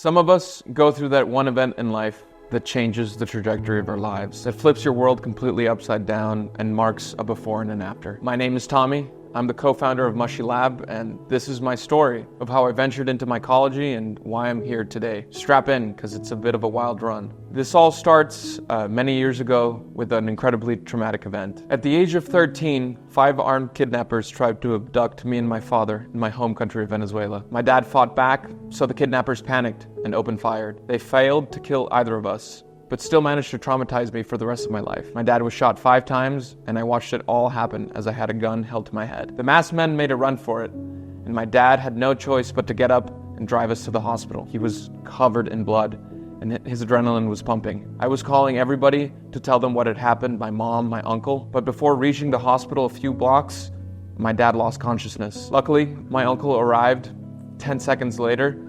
Some of us go through that one event in life that changes the trajectory of our lives, that flips your world completely upside down and marks a before and an after. My name is Tommy. I'm the co-founder of Mushi LAB, and this is my story of how I ventured into mycology and why I'm here today. Strap in, because it's a bit of a wild run. This all starts many years ago with an incredibly traumatic event. At the age of 13, 5 armed kidnappers tried to abduct me and my father in my home country of Venezuela. My dad fought back, so the kidnappers panicked and opened fire. They failed to kill either of us, but still managed to traumatize me for the rest of my life. My dad was shot 5 times, and I watched it all happen as I had a gun held to my head. The masked men made a run for it, and my dad had no choice but to get up and drive us to the hospital. He was covered in blood, and his adrenaline was pumping. I was calling everybody to tell them what had happened, my mom, my uncle, but before reaching the hospital a few blocks, my dad lost consciousness. Luckily, my uncle arrived 10 seconds later,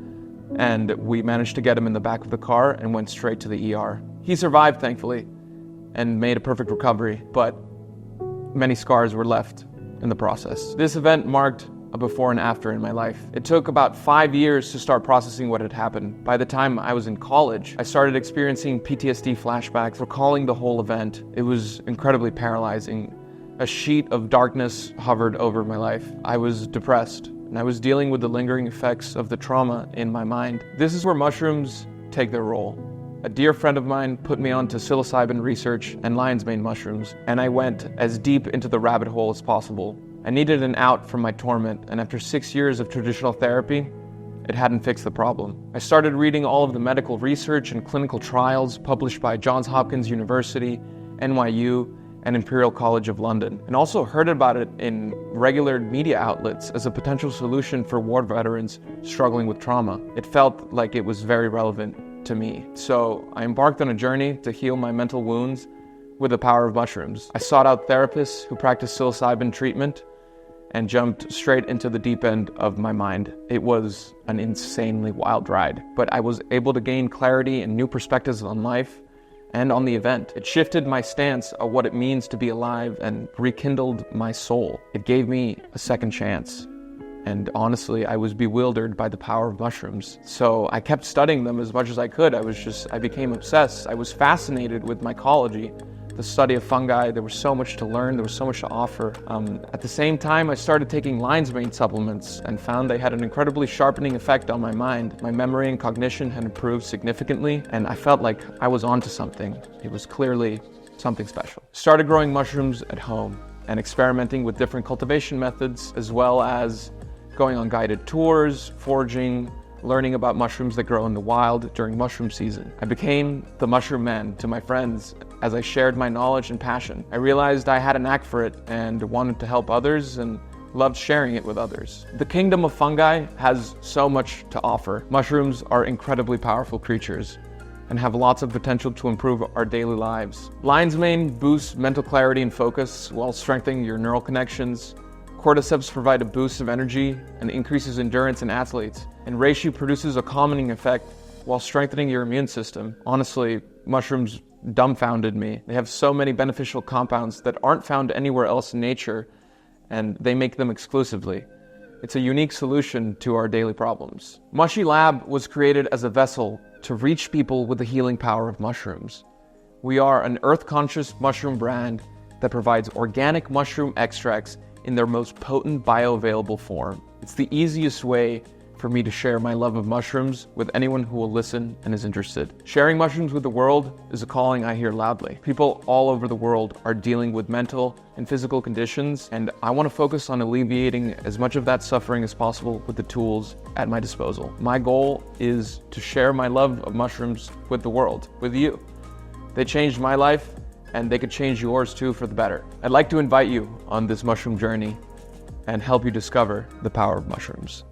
and we managed to get him in the back of the car and went straight to the ER. He survived, thankfully, and made a perfect recovery, but many scars were left in the process. This event marked a before and after in my life. It took about 5 years to start processing what had happened. By the time I was in college, I started experiencing PTSD flashbacks, recalling the whole event. It was incredibly paralyzing. A sheet of darkness hovered over my life. I was depressed, and I was dealing with the lingering effects of the trauma in my mind. This is where mushrooms take their role. A dear friend of mine put me onto psilocybin research and lion's mane mushrooms, and I went as deep into the rabbit hole as possible. I needed an out from my torment, and after 6 years of traditional therapy, it hadn't fixed the problem. I started reading all of the medical research and clinical trials published by Johns Hopkins University, NYU, and Imperial College of London, and also heard about it in regular media outlets as a potential solution for war veterans struggling with trauma. It felt like it was very relevant to me. So I embarked on a journey to heal my mental wounds with the power of mushrooms. I sought out therapists who practiced psilocybin treatment and jumped straight into the deep end of my mind. It was an insanely wild ride, but I was able to gain clarity and new perspectives on life and on the event. It shifted my stance on what it means to be alive and rekindled my soul. It gave me a second chance. And honestly, I was bewildered by the power of mushrooms. So I kept studying them as much as I could. I became obsessed. I was fascinated with mycology, the study of fungi. There was so much to learn. There was so much to offer. At the same time, I started taking lion's mane supplements and found they had an incredibly sharpening effect on my mind. My memory and cognition had improved significantly, and I felt like I was onto something. It was clearly something special. Started growing mushrooms at home and experimenting with different cultivation methods, as well as going on guided tours, foraging, learning about mushrooms that grow in the wild during mushroom season. I became the mushroom man to my friends as I shared my knowledge and passion. I realized I had a knack for it and wanted to help others and loved sharing it with others. The kingdom of fungi has so much to offer. Mushrooms are incredibly powerful creatures and have lots of potential to improve our daily lives. Lion's mane boosts mental clarity and focus while strengthening your neural connections. Cordyceps provide a boost of energy and increases endurance in athletes. And reishi produces a calming effect while strengthening your immune system. Honestly, mushrooms dumbfounded me. They have so many beneficial compounds that aren't found anywhere else in nature, and they make them exclusively. It's a unique solution to our daily problems. Mushi LAB was created as a vessel to reach people with the healing power of mushrooms. We are an earth-conscious mushroom brand that provides organic mushroom extracts in their most potent bioavailable form. It's the easiest way for me to share my love of mushrooms with anyone who will listen and is interested. Sharing mushrooms with the world is a calling I hear loudly. People all over the world are dealing with mental and physical conditions, and I want to focus on alleviating as much of that suffering as possible with the tools at my disposal. My goal is to share my love of mushrooms with the world, with you. They changed my life, and they could change yours too for the better. I'd like to invite you on this mushroom journey and help you discover the power of mushrooms.